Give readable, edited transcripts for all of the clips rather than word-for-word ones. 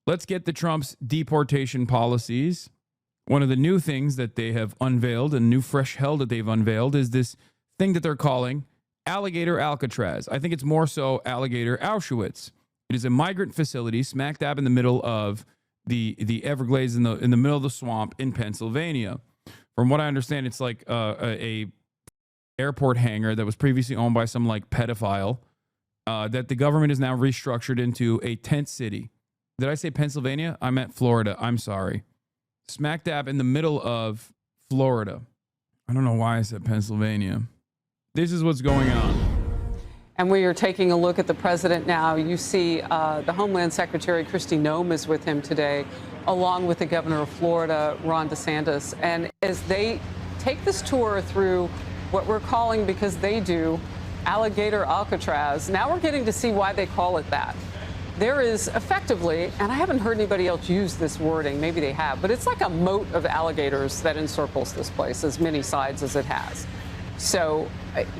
let's get to Trump's deportation policies. One of the new things that they have unveiled, a new fresh hell that they've unveiled, is this thing that they're calling Alligator Alcatraz. I think it's more so Alligator Auschwitz. It is a migrant facility smack dab in the middle of the Everglades, in the middle of the swamp in Pennsylvania. From what I understand, it's like a airport hangar that was previously owned by some like pedophile that the government is now restructured into a tent city. Did I say Pennsylvania? I meant Florida. I'm sorry. Smack dab in the middle of Florida. I don't know why I said Pennsylvania. This is what's going on. And we are taking a look at the president now. You see the Homeland Secretary, Kristi Noem, is with him today, along with the governor of Florida, Ron DeSantis. And as they take this tour through what we're calling, because they do, Alligator Alcatraz, now we're getting to see why they call it that. There is effectively, and I haven't heard anybody else use this wording, maybe they have, but it's like a moat of alligators that encircles this place, as many sides as it has. So,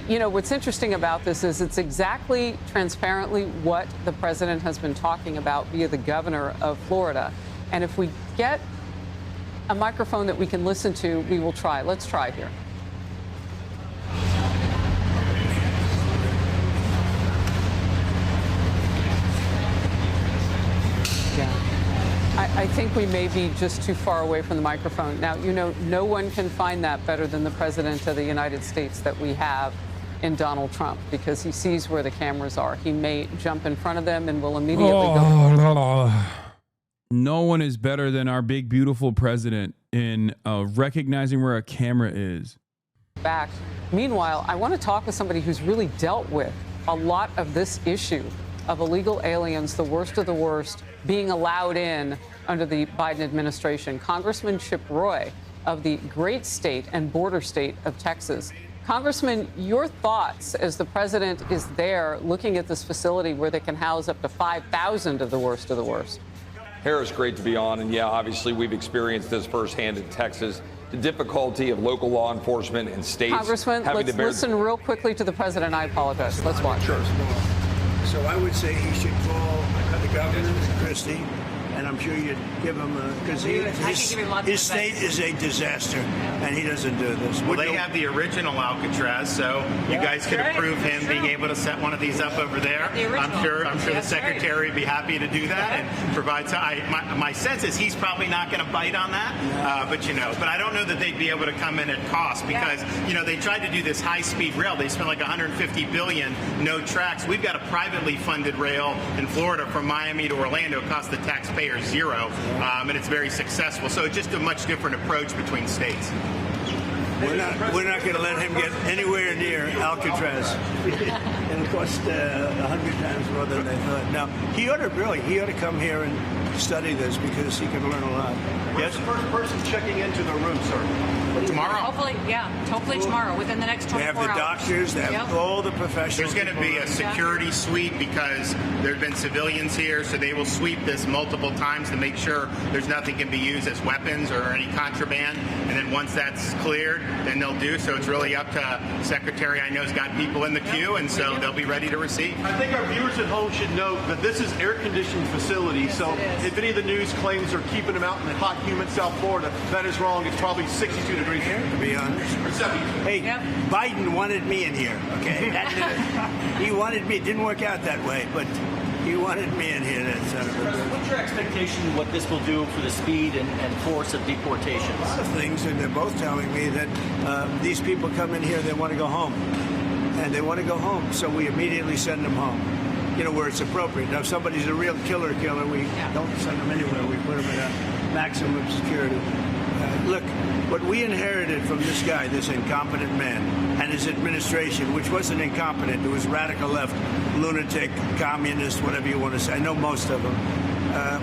you know, what's interesting about this is it's exactly transparently what the president has been talking about via the governor of Florida. And if we get a microphone that we can listen to, we will try. Let's try here. I think we may be just too far away from the microphone. Now, you know, no one can find that better than the president of the United States that we have in Donald Trump, because he sees where the cameras are. He may jump in front of them and will immediately go. No one is better than our big, beautiful president in recognizing where a camera is. Back. Meanwhile, I want to talk with somebody who's really dealt with a lot of this issue of illegal aliens, the worst of the worst, being allowed in under the Biden administration. Congressman Chip Roy of the great state and border state of Texas. Congressman, your thoughts as the president is there looking at this facility where they can house up to 5,000 of the worst of the worst? Harris, great to be on. And yeah, obviously we've experienced this firsthand in Texas. The difficulty of local law enforcement and states. Congressman, let's listen real quickly to the president. I apologize. Let's watch. Sure. So I would say he should call the governor, Kristi, and I'm sure you'd give him because his state is a disaster, and he doesn't do this. Well, they have the original Alcatraz, so you guys could approve him being able to set one of these up over there. I'm sure the secretary would be happy to do that and provide. My sense is he's probably not going to bite on that, but I don't know that they'd be able to come in at cost because they tried to do this high-speed rail. They spent like $150 billion, no tracks. We've got a privately funded rail in Florida from Miami to Orlando. It costs the taxpayer zero, and it's very successful. So it's just a much different approach between states. We're not going to let him get anywhere near Alcatraz. And it cost 100 times more than they thought. Now, he ought to come here and study this because he can learn a lot. Yes? The first person checking into the room, sir. Tomorrow. Hopefully tomorrow, within the next 24 hours. They have the doctors, they have all the professionals. There's going to be a security sweep because there have been civilians here, so they will sweep this multiple times to make sure there's nothing can be used as weapons or any contraband. And then once that's cleared, then they'll do. So it's really up to Secretary. I know has got people in the queue, and so they'll be ready to receive. I think our viewers at home should know that this is air-conditioned facility. So if any of the news claims are keeping them out in the hot, humid South Florida, that is wrong. It's probably 62 degrees here, to be honest. Hey, Biden wanted me in here, okay? He wanted me. It didn't work out that way, but he wanted me in here. What's your expectation what this will do for the speed and force of deportation? A lot of things, and they're both telling me that these people come in here, they want to go home. And they want to go home, so we immediately send them home, where it's appropriate. Now, if somebody's a real killer, we don't send them anywhere. We put them in a maximum security. Look, what we inherited from this guy, this incompetent man, and his administration, which wasn't incompetent, it was radical left, lunatic, communist, whatever you want to say. I know most of them.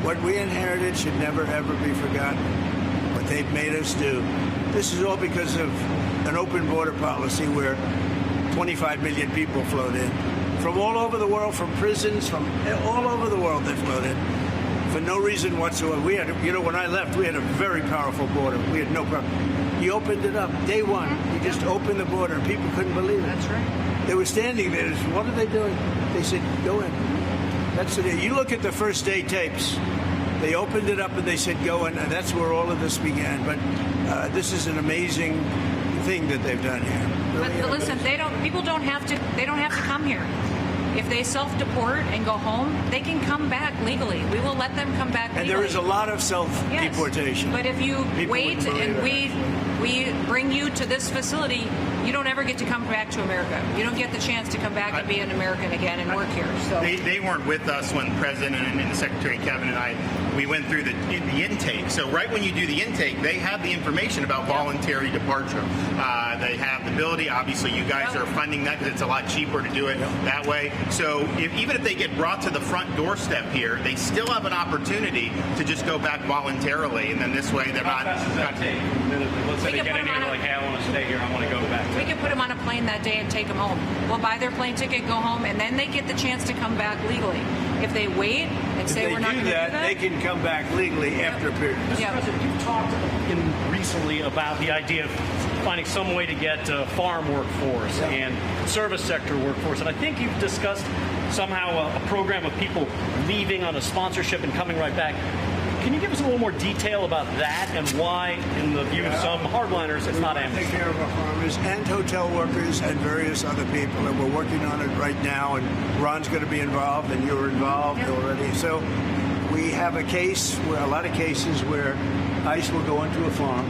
What we inherited should never, ever be forgotten. What they've made us do. This is all because of an open border policy where 25 million people flowed in. From all over the world, from prisons, from all over the world they flowed in. For no reason whatsoever. We had, when I left, we had a very powerful border. We had no problem. He opened it up. Day one, he just opened the border, and people couldn't believe it. That's right. They were standing there. What are they doing? They said, go in. That's it. You look at the first day tapes. They opened it up and they said go, and that's where all of this began. But this is an amazing thing that they've done here. Really But listen, people don't have to come here. If they self-deport and go home, they can come back legally. We will let them come back legally. And there is a lot of self-deportation. Yes. But if you wait and we bring you to this facility, you don't ever get to come back to America. You don't get the chance to come back and be an American again and work here. So they weren't with us when the President and the Secretary Kevin and I, we went through the intake. So right when you do the intake, they have the information about voluntary departure. They have the ability. Obviously, you guys are funding that because it's a lot cheaper to do it that way. So even if they get brought to the front doorstep here, they still have an opportunity to just go back voluntarily, and then this way they're not. Let's say they get in here like, hey, I want to stay here, I want to go back. we can put them on a plane that day and take them home. We'll buy their plane ticket, go home, and then they get the chance to come back legally. If they wait and say we're not going to do that, they can come back legally after a period. Mr. President, you've talked recently about the idea of finding some way to get farm workforce and service sector workforce, and I think you've discussed somehow a program of people leaving on a sponsorship and coming right back. Can you give us a little more detail about that and why, in the view of some hardliners, it's not amnesty? Take care of our farmers and hotel workers and various other people, and we're working on it right now, and Ron's going to be involved, and you're involved already. So we have a case, a lot of cases where ICE will go into a farm,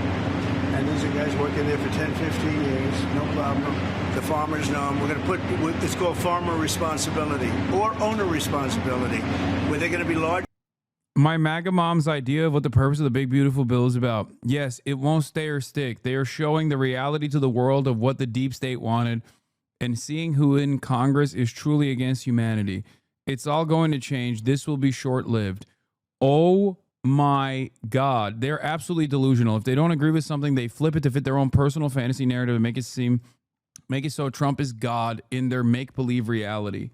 and these are guys working there for 10, 15 years, no problem. The farmers know them. We're going to put, it's called farmer responsibility or owner responsibility, where they're going to be large. My MAGA mom's idea of what the purpose of the big beautiful bill is about. Yes, it won't stay or stick. They are showing the reality to the world of what the deep state wanted and seeing who in Congress is truly against humanity. It's all going to change. This will be short-lived. Oh my God. They're absolutely delusional. If they don't agree with something, they flip it to fit their own personal fantasy narrative and make it so Trump is God in their make-believe reality.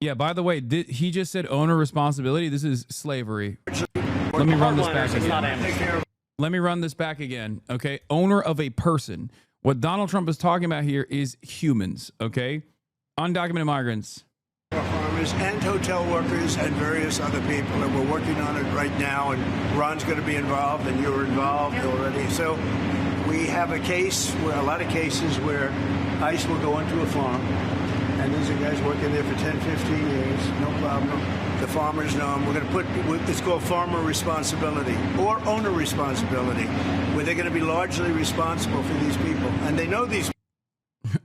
Yeah, by the way, he just said owner responsibility. This is slavery. Let me run this back again. Let me run this back again, okay? Owner of a person. What Donald Trump is talking about here is humans, okay? Undocumented migrants. Farmers and hotel workers and various other people, and we're working on it right now, and Ron's going to be involved, and you're involved already. So we have a case, a lot of cases where ICE will go into a farm, and these are guys working there for 10, 15 years, no problem. The farmers know them. We're going to put, it's called farmer responsibility or owner responsibility, where they're going to be largely responsible for these people. And they know these.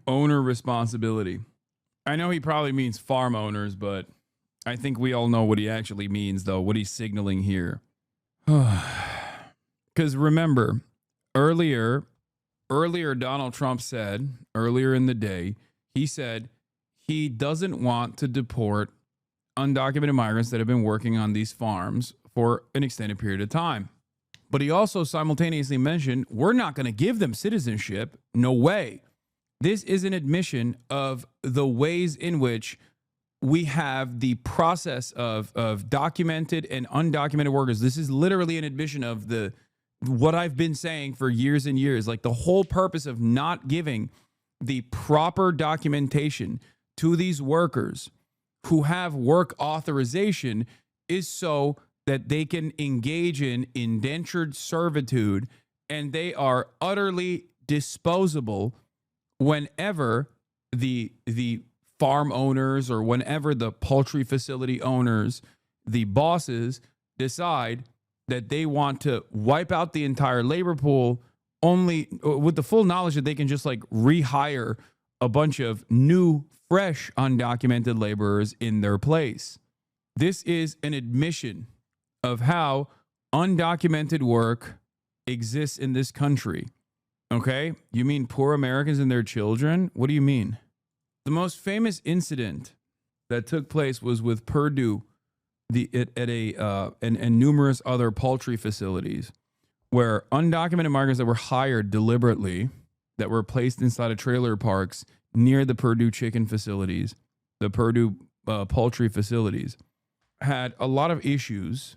Owner responsibility. I know he probably means farm owners, but I think we all know what he actually means, though, what he's signaling here. Because remember, earlier, Donald Trump said, earlier in the day, he said, he doesn't want to deport undocumented migrants that have been working on these farms for an extended period of time. But he also simultaneously mentioned, we're not going to give them citizenship. No way. This is an admission of the ways in which we have the process of documented and undocumented workers. This is literally an admission of what I've been saying for years and years. Like the whole purpose of not giving the proper documentation to these workers who have work authorization is so that they can engage in indentured servitude, and they are utterly disposable whenever the farm owners or whenever the poultry facility owners, the bosses, decide that they want to wipe out the entire labor pool, only with the full knowledge that they can just like rehire a bunch of new, fresh, undocumented laborers in their place. This is an admission of how undocumented work exists in this country. Okay? You mean poor Americans and their children? What do you mean? The most famous incident that took place was with Purdue and numerous other poultry facilities where undocumented migrants that were hired deliberately, that were placed inside of trailer parks near the Purdue chicken facilities, the Purdue poultry facilities, had a lot of issues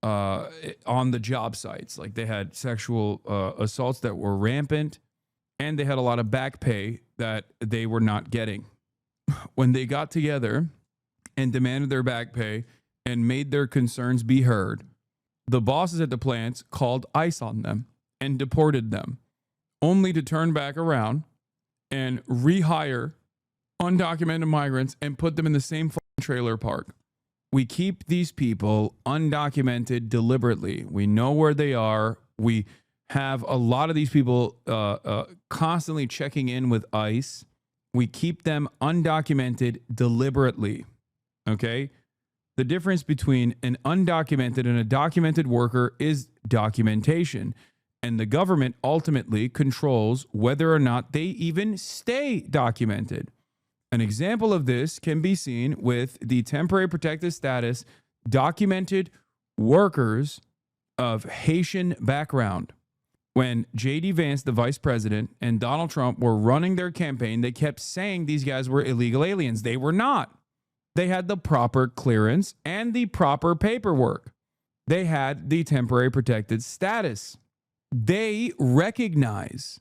on the job sites. Like they had sexual assaults that were rampant, and they had a lot of back pay that they were not getting. When they got together and demanded their back pay and made their concerns be heard, the bosses at the plants called ICE on them and deported them, only to turn back around and rehire undocumented migrants and put them in the same trailer park. We keep these people undocumented deliberately. We know where they are. We have a lot of these people constantly checking in with ICE. We keep them undocumented deliberately. Okay? The difference between an undocumented and a documented worker is documentation. And the government ultimately controls whether or not they even stay documented. An example of this can be seen with the temporary protected status documented workers of Haitian background. When J.D. Vance, the vice president, and Donald Trump were running their campaign, they kept saying these guys were illegal aliens. They were not. They had the proper clearance and the proper paperwork. They had the temporary protected status. They recognize,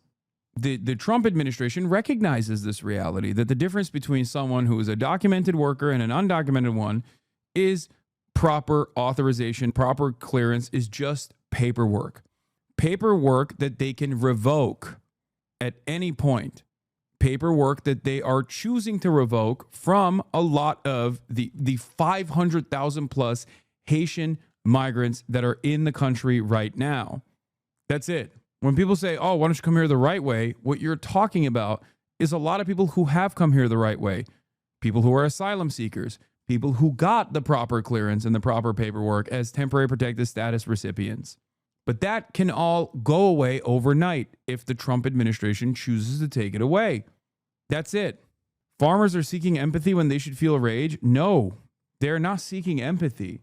the Trump administration recognizes this reality, that the difference between someone who is a documented worker and an undocumented one is proper authorization, proper clearance is just paperwork. Paperwork that they can revoke at any point. Paperwork that they are choosing to revoke from a lot of the 500,000 plus Haitian migrants that are in the country right now. That's it. When people say, oh, why don't you come here the right way? What you're talking about is a lot of people who have come here the right way. People who are asylum seekers, people who got the proper clearance and the proper paperwork as temporary protected status recipients. But that can all go away overnight if the Trump administration chooses to take it away. That's it. Farmers are seeking empathy when they should feel rage? No, they're not seeking empathy.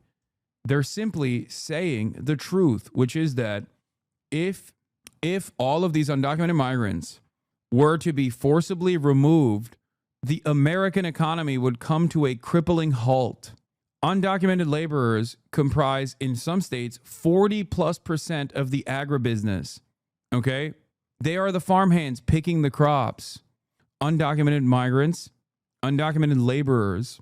They're simply saying the truth, which is that if all of these undocumented migrants were to be forcibly removed, the American economy would come to a crippling halt. Undocumented laborers comprise, in some states, 40+% of the agribusiness. Okay? They are the farmhands picking the crops. Undocumented migrants, undocumented laborers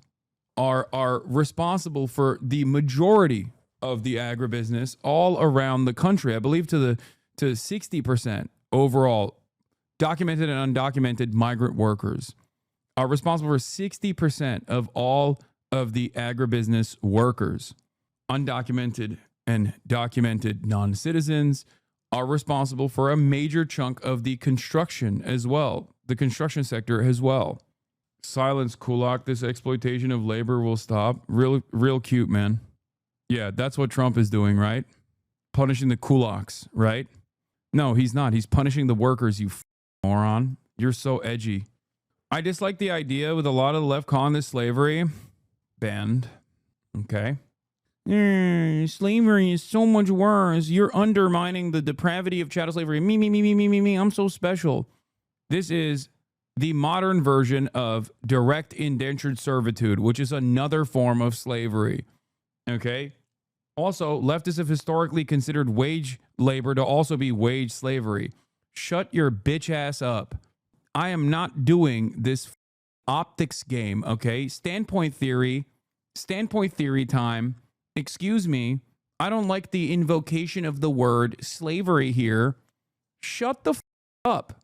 are responsible for the majority of the agribusiness all around the country. I believe to 60% overall. Documented and undocumented migrant workers are responsible for 60% of all of the agribusiness workers. Undocumented and documented non-citizens are responsible for a major chunk of the construction as well, the construction sector as well. Silence, Kulak. This exploitation of labor will stop. Real cute, man. Yeah, that's what Trump is doing, right? Punishing the kulaks, right? No, he's not. He's punishing the workers, you moron. You're so edgy. I dislike the idea with a lot of the left calling this slavery. Banned. Okay. Slavery is so much worse. You're undermining the depravity of chattel slavery. Me. I'm so special. This is the modern version of direct indentured servitude, which is another form of slavery. Okay. Also, leftists have historically considered wage labor to also be wage slavery. Shut your bitch ass up. I am not doing this optics game, okay? Standpoint theory time. Excuse me. I don't like the invocation of the word slavery here. Shut the up.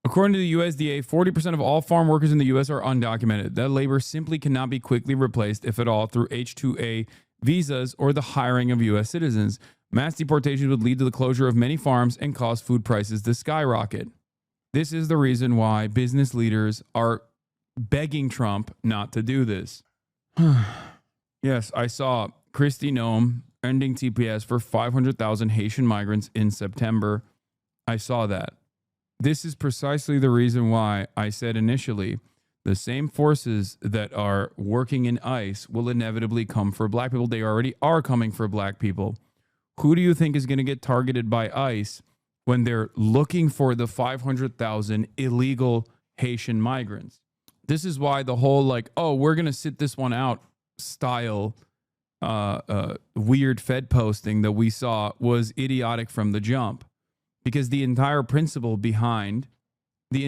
According to the USDA, 40% of all farm workers in the U.S. are undocumented. That labor simply cannot be quickly replaced, if at all, through H-2A visas or the hiring of U.S. citizens. Mass deportation would lead to the closure of many farms and cause food prices to skyrocket. This is the reason why business leaders are begging Trump not to do this. Yes, I saw Kristi Noem ending TPS for 500,000 Haitian migrants in September. I saw that. This is precisely the reason why I said initially the same forces that are working in ICE will inevitably come for black people. They already are coming for black people. Who do you think is going to get targeted by ICE when they're looking for the 500,000 illegal Haitian migrants? This is why the whole we're going to sit this one out style weird Fed posting that we saw was idiotic from the jump. Because the entire principle behind the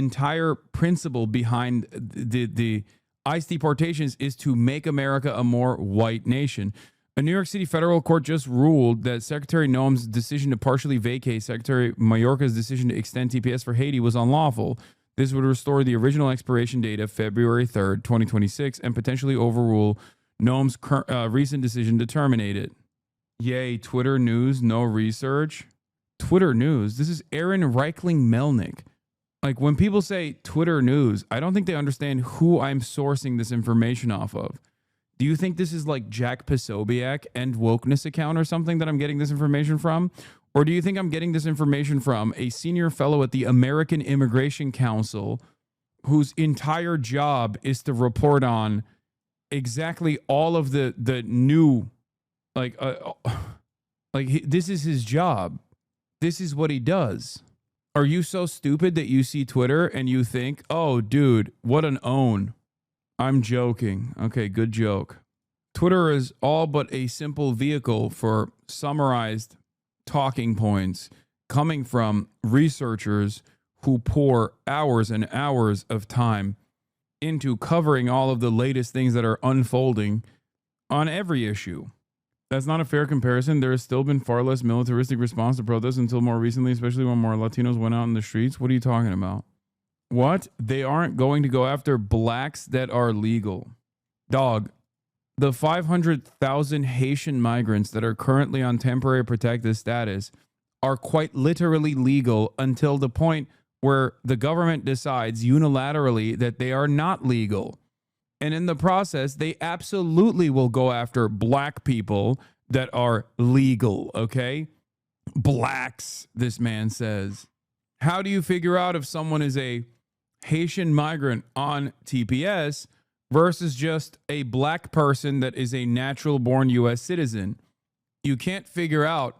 ICE deportations is to make America a more white nation. A New York City federal court just ruled that Secretary Noem's decision to partially vacate Secretary Mayorkas' decision to extend TPS for Haiti was unlawful. This would restore the original expiration date of February 3rd, 2026, and potentially overrule Noem's recent decision to terminate it. Yay, Twitter news, no research. Twitter news. This is Aaron Reichling Melnick. Like, when people say Twitter news, I don't think they understand who I'm sourcing this information off of. Do you think this is like Jack Posobiec and Wokeness account or something that I'm getting this information from? Or do you think I'm getting this information from a senior fellow at the American Immigration Council whose entire job is to report on exactly all of the new, this is his job. This is what he does. Are you so stupid that you see Twitter and you think, oh, dude, what an own? I'm joking. Okay, good joke. Twitter is all but a simple vehicle for summarized talking points coming from researchers who pour hours and hours of time into covering all of the latest things that are unfolding on every issue. That's not a fair comparison. There has still been far less militaristic response to protests until more recently, especially when more Latinos went out in the streets. What are you talking about? What? They aren't going to go after blacks that are legal. Dog, the 500,000 Haitian migrants that are currently on temporary protected status are quite literally legal until the point where the government decides unilaterally that they are not legal. And in the process, they absolutely will go after black people that are legal, okay? Blacks, this man says. How do you figure out if someone is a Haitian migrant on TPS versus just a black person that is a natural born U.S. citizen? You can't figure out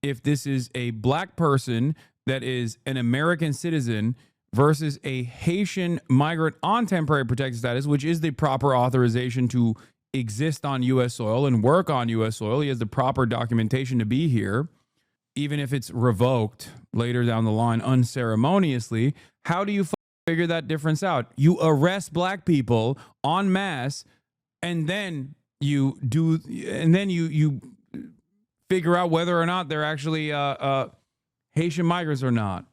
if this is a black person that is an American citizen versus a Haitian migrant on temporary protected status, which is the proper authorization to exist on U.S. soil and work on U.S. soil. He has the proper documentation to be here, even if it's revoked later down the line unceremoniously. How do you figure that difference out? You arrest black people en masse, and then you figure out whether or not they're actually Haitian migrants or not.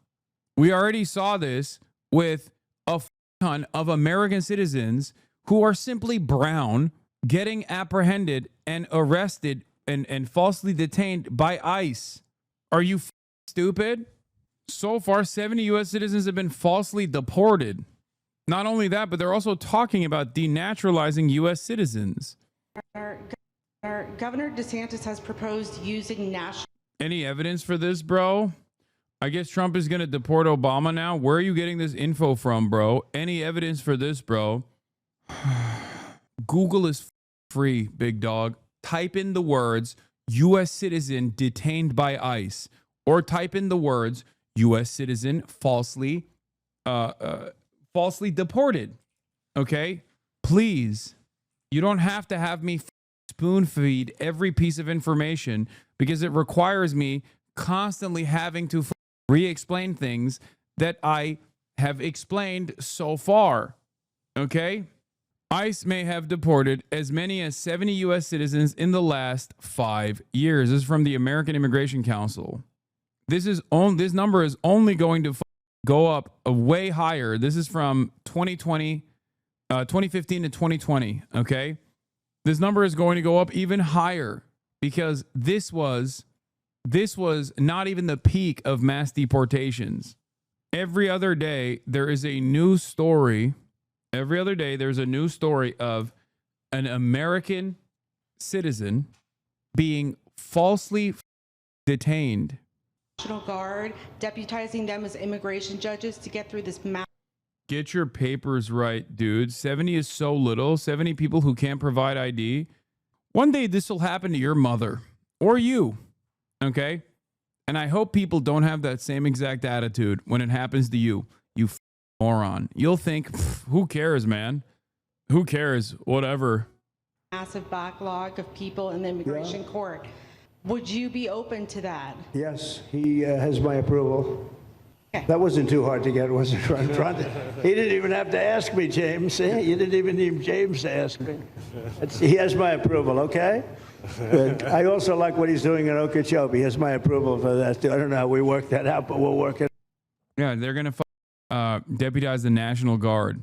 We already saw this with a ton of American citizens who are simply brown getting apprehended and arrested and falsely detained by ICE. Are you stupid? So far, 70 U.S. citizens have been falsely deported. Not only that, but they're also talking about denaturalizing U.S. citizens. Governor DeSantis has proposed using national... Any evidence for this, bro? I guess Trump is going to deport Obama now. Where are you getting this info from, bro? Any evidence for this, bro? Google is free, big dog. Type in the words U.S. citizen detained by ICE, or type in the words U.S. citizen falsely deported. Okay? Please. You don't have to have me spoon feed every piece of information because it requires me constantly having to re-explain things that I have explained so far. Okay? ICE may have deported as many as 70 U.S. citizens in the last 5 years. This is from the American Immigration Council. This number is only going to go up way higher. This is from 2015 to 2020. Okay? This number is going to go up even higher because this was not even the peak of mass deportations. Every other day, there is a new story. Every other day, there's a new story of an American citizen being falsely detained. National Guard, deputizing them as immigration judges to get through this mass. Get your papers right, dude. 70 is so little. 70 people who can't provide ID. One day, this will happen to your mother or you. Okay? And I hope people don't have that same exact attitude when it happens to you, you moron. You'll think, who cares, man? Who cares? Whatever. Massive backlog of people in the immigration court. Would you be open to that? Yes, he has my approval. Okay. That wasn't too hard to get, was it? He didn't even have to ask me, James. You didn't even need James to ask me. He has my approval, okay? Good. I also like what he's doing in Okeechobee. He has my approval for that, too. I don't know how we work that out, but we'll work it. Yeah, they're going to deputize the National Guard.